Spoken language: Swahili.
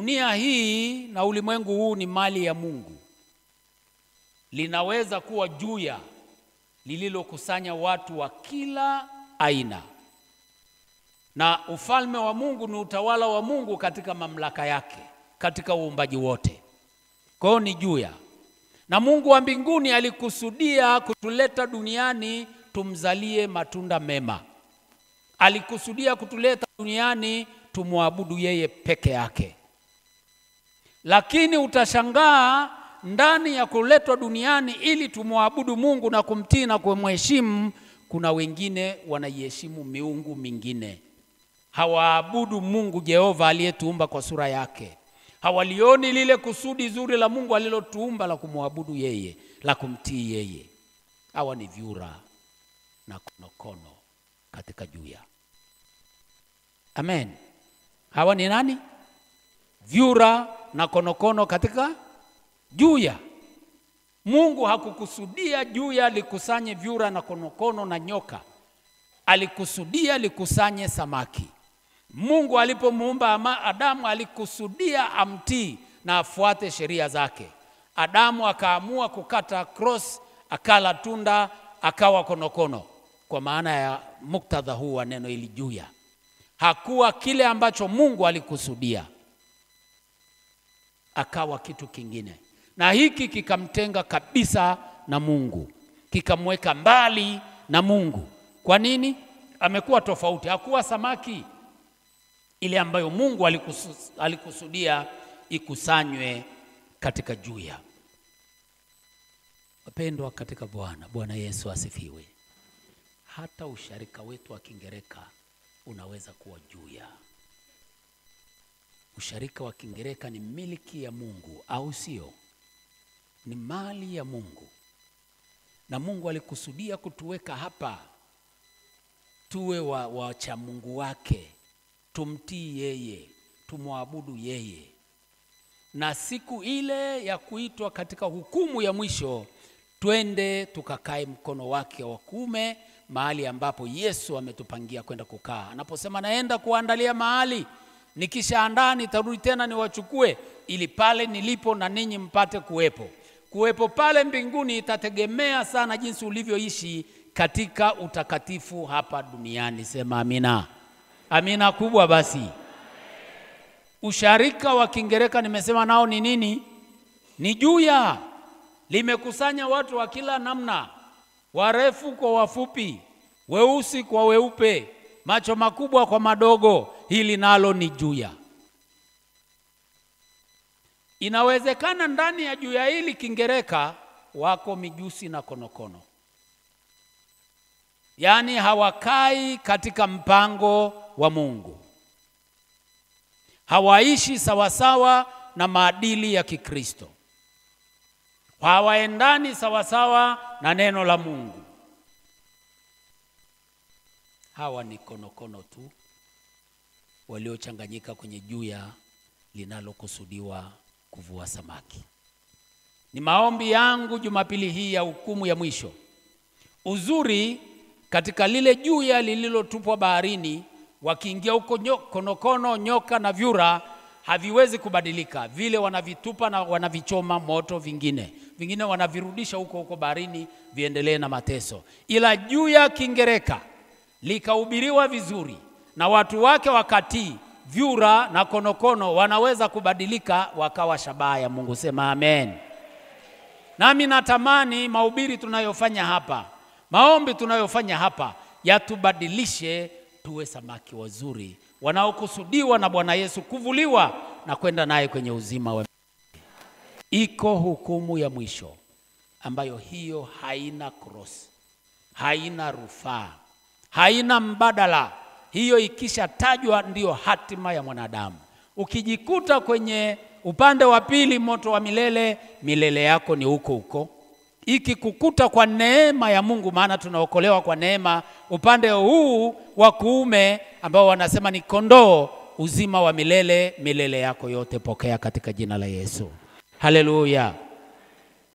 Dunia hii na ulimwengu huu ni mali ya Mungu. Linaweza kuwa juya lililokusanya watu wa kila aina. Na ufalme wa Mungu ni utawala wa Mungu katika mamlaka yake, katika uumbaji wote. Kwa hiyo ni juya. Na Mungu wa mbinguni alikusudia kutuleta duniani tumzalie matunda mema. Alikusudia kutuleta duniani tumwabudu yeye peke yake. Lakini utashangaa ndani ya kuletwa duniani ili tumwabudu Mungu na kumtii na kumheshimu, kuna wengine wanaiheshimu miungu mingine. Hawaabudu Mungu Jehova aliyetuumba kwa sura yake. Hawalioni lile kusudi zuri la Mungu alilotuumba la kumwabudu yeye, la kumtii yeye. Hawa ni vyura na konokono katika juya. Amen. Hawa ni nani? Vyura na konokono katika juya. Mungu hakukusudia juya likusanye vyura na konokono na nyoka. Alikusudia likusanye samaki. Mungu alipomuumba Adamu alikusudia amtii na afuate sheria zake. Adamu akaamua kukata cross, akala tunda, akawa konokono. Kwa maana ya muktadha huu wa neno ili juya. Hakuwa kile ambacho Mungu alikusudia. Akawa kitu kingine. Na hiki kikamtenga kabisa na Mungu. Kikamweka mbali na Mungu. Kwa nini? Amekuwa tofauti. Hakuwa samaki ile ambayo Mungu alikusudia ikusanywe katika juya. Wapendwa katika Bwana, Bwana Yesu asifiwe. Hata usharika wetu wa Kingereka unaweza kuwa juya. Usharika wa Kingereka ni miliki ya Mungu, au sio? Ni mali ya Mungu. Na Mungu alikusudia kutuweka hapa tuwe wacha Mungu wake, tumtii yeye, tumwabudu yeye. Na siku ile ya kuitwa katika hukumu ya mwisho, twende tukakae mkono wake wa kuume, mahali ambapo Yesu ametupangia kwenda kukaa. Anaposema naenda kuandalia mahali, nikishaandaa nitarudi tena niwachukue, ili pale nilipo na ninyi mpate kuwepo. Kuwepo pale mbinguni itategemea sana jinsi ulivyoishi katika utakatifu hapa duniani. Sema amina. Amina kubwa basi. Usharika wa Kingereka nimesema nao ni nini? Ni juya. Limekusanya watu wa kila namna. Warefu kwa wafupi, weusi kwa weupe, macho makubwa kwa madogo. Hili nalo ni juya. Inawezekana ndani ya juya hili Kingereka wako mijusi na konokono. Yaani hawakai katika mpango wa Mungu. Hawaishi sawasawa na maadili ya Kikristo. Hawaendani sawasawa na neno la Mungu. Hawa ni konokono tu waliochanganyika kwenye juya linalokusudiwa kuvua samaki. Ni maombi yangu Jumapili hii ya hukumu ya mwisho, uzuri katika lile juya lililotupwa baharini, wakiingia huko konokono, nyoka na vyura haviwezi kubadilika. Vile wanavitupa na wanavichoma moto, vingine wanavirudisha huko baharini viendelee na mateso. Ila juya Kingereka likahubiriwa vizuri na watu wake wakatii, vyura na konokono wanaweza kubadilika wakawa shabaha ya Mungu. Sema amen. Nami natamani mahubiri tunayofanya hapa, maombi tunayofanya hapa yatubadilishe tuwe samaki wazuri wanaokusudiwa na Bwana Yesu kuvuliwa na kwenda naye kwenye uzima wa. Iko hukumu ya mwisho ambayo hiyo haina cross, haina rufaa, haina mbadala. Hiyo ikisha tajwa ndiyo hatima ya mwanadamu. Ukijikuta kwenye upande wa pili, moto wa milele, milele yako ni huko. Ikikukuta kwa neema ya Mungu, maana tunaokolewa kwa neema, upande huu wa kuume ambao wanasema ni kondoo, uzima wa milele, milele yako yote pokea katika jina la Yesu. Haleluya.